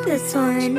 this one.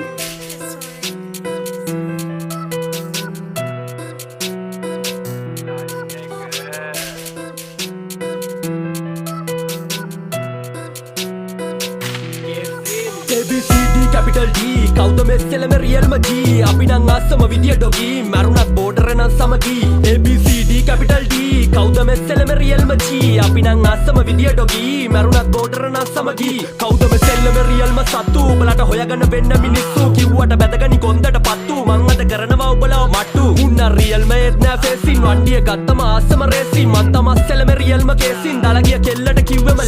ABCD capital D කවුද මෙස්සෙලම රියල්ම G අපි නම් අස්සම විදිය ඩොගි මරුණත් බෝඩර් නම් සමගි ABCD capital D කවුද මෙස්සෙලම රියල්ම G අපි නම් අස්සම විදිය ඩොගි මරුණත් බෝඩර් නම් සමගි කවුද මෙස්සෙලම රියල්ම සතු උඹලට හොයගන්න වෙන්න මිනිස්සු කිව්වට බැදගනි කොන්දට පත්තු මං අද කරනවා උඹලව මට්ටු උන්න රියල්ම එත් නෑ ෆේසින් වණ්ඩිය ගත්තම අස්සම රේසින් මං තමස් සෙලම රියල්ම කේසින් දලගිය කෙල්ලට කිව්වෙම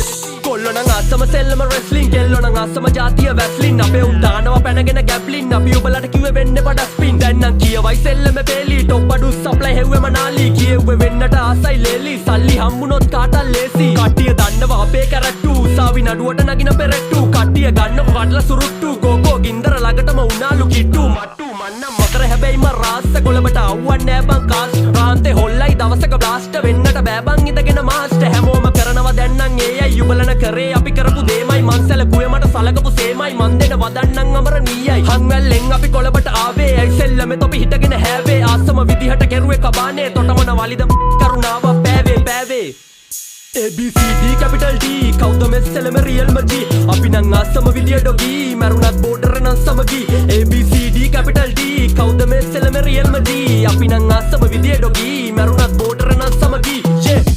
කොල්ලෝ නම් අස්සම සෙල්ලම රෙස්ලින් කෙල්ලෝ නම් අස්සම ජාතිය වැස්ලින් අපේ උන් දානවා පැනගෙන ගැප්ලින් අපි ඔබලට කිව්වේ වෙන්න පඩ ස්පින් දැන් නම් කියවයි සෙල්ලම පෙලි ටොප් අඩු සප්ලයි හෙව්වේ මනාලි කියෙව්වේ වෙන්නට ආසයි ලේලි සල්ලි හම්බුනොත් කාටල් ලේසි කට්ටිය දන්නවා අපේ කැරට්ටු උසාවි නඩුවට නගින පෙරට්ටු කට්ටිය ගන්නකො කඩලා සුරුට්ටු ගෝගෝ ගින්දර ළඟටම උනාලු කිට්ටු මට්ටු මන්නම් මකර හැබැයි මම රාස්ස කොළඹට අවුවන්නේ නෑ බං කාස් රාන්තේ හොල්ලයි දවසක බ්ලාස්ට් වෙන්නට බෑ බං ඉඳගෙන මාස්ට් හැමෝම කරනවා දැන් නම් ඒයි උඹලන කරේ අපි කරපු දේමයි මං සැලකුවේ මට සලකපු සේමයි මන් දෙන වදන්නම් අමරණීයයි හංවැල්ලෙන් අපි කොළඹට ආවේ ඇයි සෙල්ලමේ තොපි හිටගෙන හැවේ ආසම විදිහට කෙරුවේ කබානේ තොටමන වලිද කරුණාව පෑවේ පෑවේ ABCD capital D කවුද මෙස්සෙලම රියල්ම G අපි නම් ආසම විදිය ඩොගි මරුණත් බෝඩර් නම් සමගි ABCD capital D කවුද මෙස්සෙලම රියල්ම G අපි නම් ආසම විදිය ඩොගි මරුණත් බෝඩර් නම් සමගි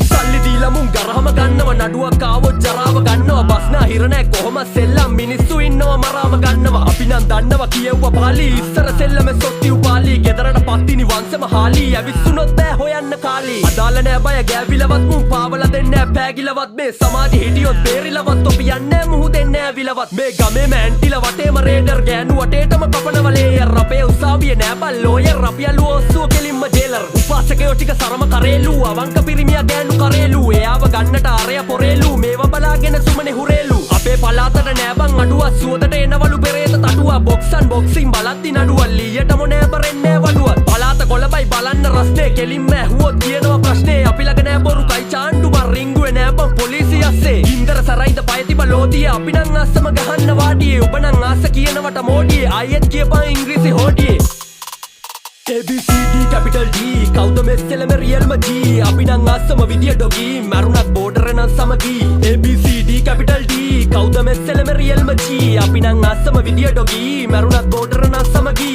සල්ලි දීලා මුන් ගරහම ගන්නව නඩුවක් ආවොත් ජරාව ගන්නවා බස්නා හිර නෑ කොහොම සෙල්ලම් මිනිස්සු ඉන්නවා මරාම ගන්නවා අපි නම් දන්නවා කියෙව්වා පාලි ඉස්සර සෙල්ලම සොත්ති උපාලි ගෙදරට පත්තිනි වංශම හාලි ඇවිස්සුනොත් බෑ හොයන්න කාලි අදාළ නෑ බය ගෑවිලවත් මුන් පාවලා දෙන්නේ පෑගිලවත් මේ සමාධි හිටියොත් බේරිලවත් ඔපි යන්නේ මුහුදෙන්නේ ඇවිලවත් මේ ගමේ මෑන්ටිලා වටේම රේඩර් ගෑනු වටේටම කපනවා ලේයර් අපේ උසාවිය නෑ බල් ලෝයර් අපි අලුව ඔස්සුව කෙලින්ම ජේලර් උපාසකයෝ ටික සරම කරේලු අවංක පිරිමියා ගෑනු කරේලු එයාව ගන්නට ආරය පොරේලු මේව බලාගෙන සුමනේ හුරේලු අපේ පලාතට නෑ බං අඩුවක් සුවදට එනවලු පෙරේත තටුවා බොක්සන් බොක්සින් බලද්දි නඩුවක් ලීයටම නෑ බරෙන්නේ වඩුවක් පලාත කොළබයි බලන්න රස්නේ කෙලින්ම ඇහුවොත් කියනවා ප්‍රශ්නේ අපි ළඟ නෑ බොරු කයි චාණ්ඩු බං රිංගුවේ නෑ බං පොලිසිය අස්සේ ඉන්දර සරයිද පය තිබ ලෝදිය අපි නම් අස්සම ගහන්න වාඩියේ ඔබ නම් ආස කියනවට මෝඩියේ ආයෙත් කියපන් ඉංග්‍රීසි හොඩියේ ABCD capital D කවුද මෙස්සෙලම රියල්ම G අපි නම් අස්සම විදිය ඩොගි මරුණත් බෝඩර් නම් සමගි ABCD capital D කවුද මෙස්සෙලම රියල්ම G අපි නම් අස්සම විදිය ඩොගි මරුණත් බෝඩර් නම් සමගි